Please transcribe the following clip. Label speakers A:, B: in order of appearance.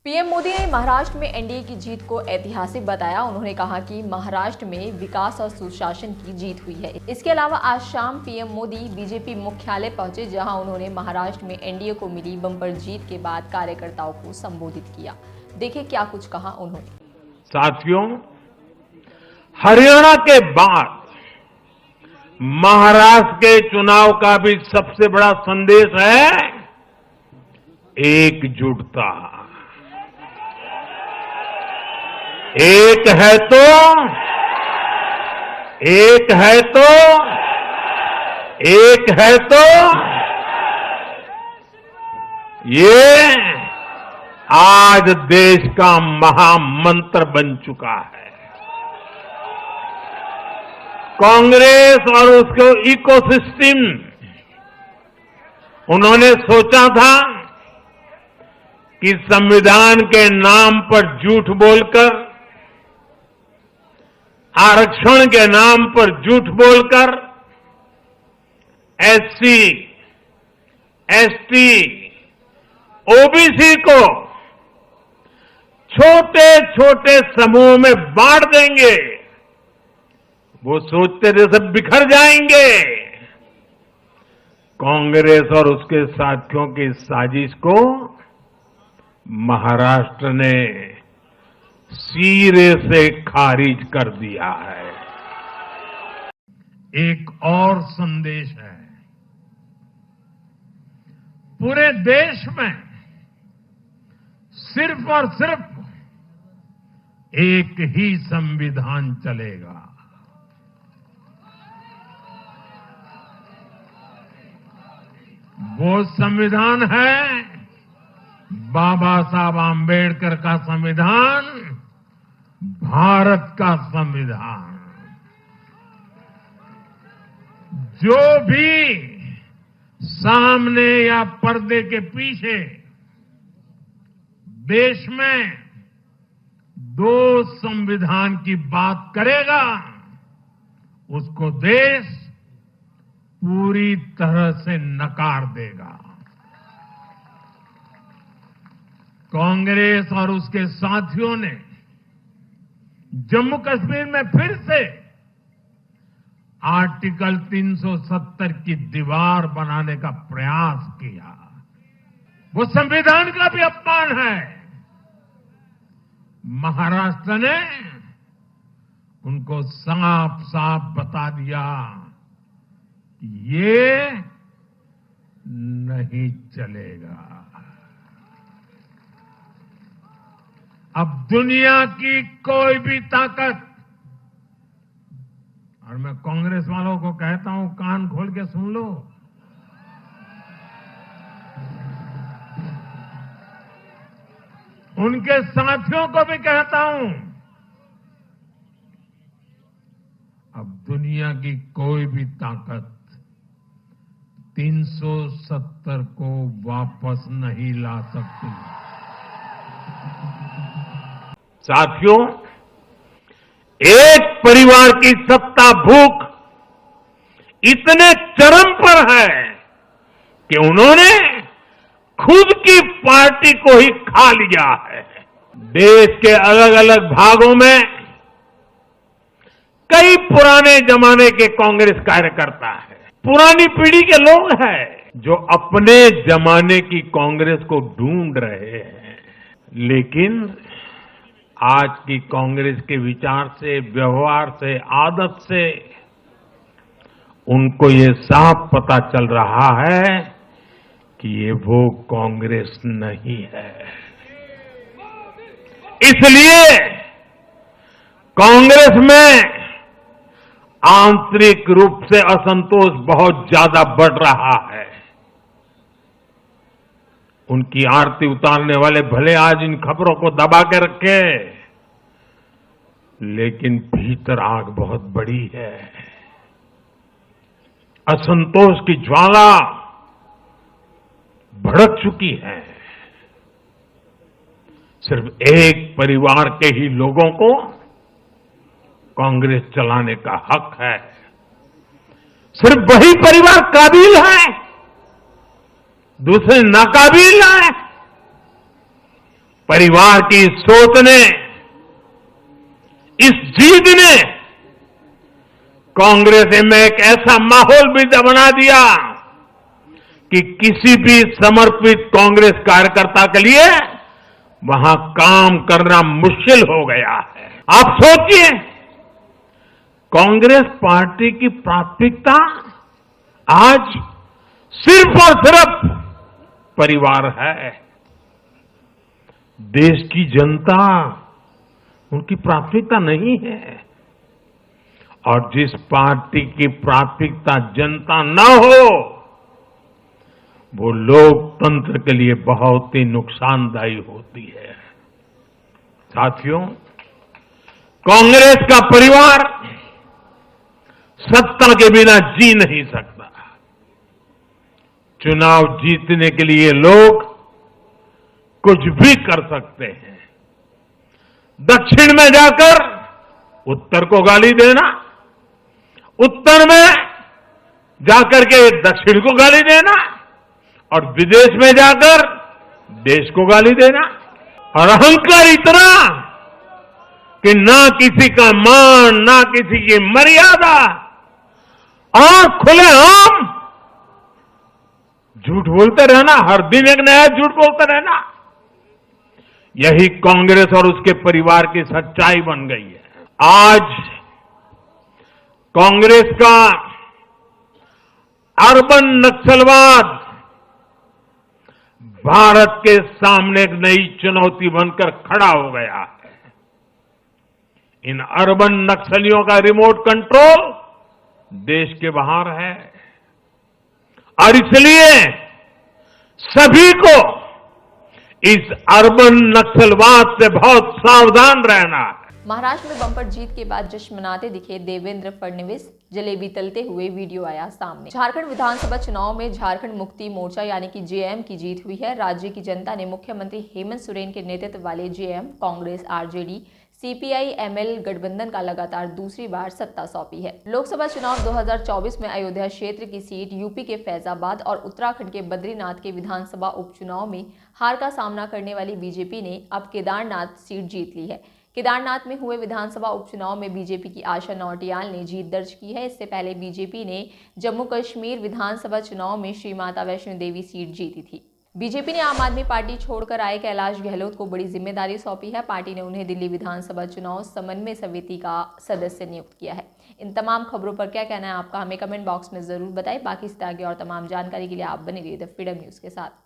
A: PM Modi ने महाराष्ट्र में NDA की जीत को ऐतिहासिक बताया। उन्होंने कहा कि महाराष्ट्र में विकास और सुशासन की जीत हुई है। इसके अलावा आज शाम पीएम मोदी बीजेपी मुख्यालय पहुंचे, जहां उन्होंने महाराष्ट्र में एनडीए को मिली बम्पर जीत के बाद कार्यकर्ताओं को संबोधित किया। देखिए क्या कुछ कहा उन्होंने।
B: साथियों, हरियाणा के बाद महाराष्ट्र के चुनाव का भी सबसे बड़ा संदेश है एकजुटता। एक है तो ये आज देश का महामंत्र बन चुका है। कांग्रेस और उसके इकोसिस्टम, उन्होंने सोचा था कि संविधान के नाम पर झूठ बोलकर, आरक्षण के नाम पर झूठ बोलकर एससी, एसटी, ओबीसी को छोटे छोटे समूह में बांट देंगे। वो सोचते थे सब बिखर जाएंगे। कांग्रेस और उसके साथियों की साजिश को महाराष्ट्र ने सिरे से खारिज कर दिया है।
C: एक और संदेश है, पूरे देश में सिर्फ और सिर्फ एक ही संविधान चलेगा। वो संविधान है बाबा साहब आंबेडकर का संविधान, भारत का संविधान। जो भी सामने या पर्दे के पीछे देश में दो संविधान की बात करेगा, उसको देश पूरी तरह से नकार देगा। कांग्रेस और उसके साथियों ने जम्मू कश्मीर में फिर से आर्टिकल 370 की दीवार बनाने का प्रयास किया। वो संविधान का भी अपमान है। महाराष्ट्र ने उनको साफ साफ बता दिया कि ये नहीं चलेगा। अब दुनिया की कोई भी ताकत, और मैं कांग्रेस वालों को कहता हूं कान खोल के सुन लो, उनके साथियों को भी कहता हूं, अब दुनिया की कोई भी ताकत 370 को वापस नहीं ला सकती।
B: साथियों, एक परिवार की सत्ता भूख इतने चरम पर है कि उन्होंने खुद की पार्टी को ही खा लिया है। देश के अलग अलग भागों में कई पुराने जमाने के कांग्रेस कार्यकर्ता हैं, पुरानी पीढ़ी के लोग हैं जो अपने जमाने की कांग्रेस को ढूंढ रहे हैं। लेकिन आज की कांग्रेस के विचार से, व्यवहार से, आदत से उनको ये साफ पता चल रहा है कि ये वो कांग्रेस नहीं है। इसलिए कांग्रेस में आंतरिक रूप से असंतोष बहुत ज्यादा बढ़ रहा है। उनकी आरती उतारने वाले भले आज इन खबरों को दबा के रखे, लेकिन भीतर आग बहुत बड़ी है। असंतोष की ज्वाला भड़क चुकी है। सिर्फ एक परिवार के ही लोगों को कांग्रेस चलाने का हक है। सिर्फ वही परिवार काबिल है, दूसरे नाकाबिल हैं। परिवार की इस सोच ने, इस जीत ने कांग्रेस में एक ऐसा माहौल भी बना दिया कि किसी भी समर्पित कांग्रेस कार्यकर्ता के लिए वहां काम करना मुश्किल हो गया है। आप सोचिए, कांग्रेस पार्टी की प्राथमिकता आज सिर्फ और सिर्फ परिवार है। देश की जनता उनकी प्राथमिकता नहीं है। और जिस पार्टी की प्राथमिकता जनता न हो, वो लोकतंत्र के लिए बहुत ही नुकसानदायी होती है। साथियों, कांग्रेस का परिवार सत्ता के बिना जी नहीं सकता। चुनाव जीतने के लिए लोग कुछ भी कर सकते हैं। दक्षिण में जाकर उत्तर को गाली देना, उत्तर में जाकर के दक्षिण को गाली देना, और विदेश में जाकर देश को गाली देना। और अहंकार इतना कि ना किसी का मान, ना किसी की मर्यादा, और खुलेआम झूठ बोलते रहना, हर दिन एक नया झूठ बोलते रहना। यही कांग्रेस और उसके परिवार की सच्चाई बन गई है। आज कांग्रेस का अर्बन नक्सलवाद भारत के सामने एक नई चुनौती बनकर खड़ा हो गया है। इन अर्बन नक्सलियों का रिमोट कंट्रोल देश के बाहर है, और इसलिए सभी को इस अर्बन नक्सलवाद से बहुत सावधान रहना है।
A: महाराष्ट्र में बम्पर जीत के बाद जश्न मनाते दिखे देवेंद्र फडणवीस, जलेबी तलते हुए वीडियो आया सामने। झारखंड विधानसभा चुनाव में झारखंड मुक्ति मोर्चा यानी कि जेएम की जीत हुई है। राज्य की जनता ने मुख्यमंत्री हेमंत सोरेन के नेतृत्व वाले JM, Congress, RJD, CPI ML गठबंधन का लगातार दूसरी बार सत्ता सौंपी है। लोकसभा चुनाव 2024 में अयोध्या क्षेत्र की सीट, यूपी के फैजाबाद और उत्तराखंड के बद्रीनाथ के विधानसभा उपचुनाव में हार का सामना करने वाली बीजेपी ने अब केदारनाथ सीट जीत ली है। केदारनाथ में हुए विधानसभा उपचुनाव में बीजेपी की आशा नौटियाल ने जीत दर्ज की है। इससे पहले बीजेपी ने जम्मू कश्मीर विधानसभा चुनाव में श्री माता वैष्णो देवी सीट जीती थी। बीजेपी ने आम आदमी पार्टी छोड़कर आए कैलाश गहलोत को बड़ी जिम्मेदारी सौंपी है। पार्टी ने उन्हें दिल्ली विधानसभा चुनाव समन्वय समिति का सदस्य नियुक्त किया है। इन तमाम खबरों पर क्या कहना है आपका, हमें कमेंट बॉक्स में जरूर बताएं। बाकी इस तरह की और तमाम जानकारी के लिए आप बने रहिए द फ्रीडम न्यूज के साथ।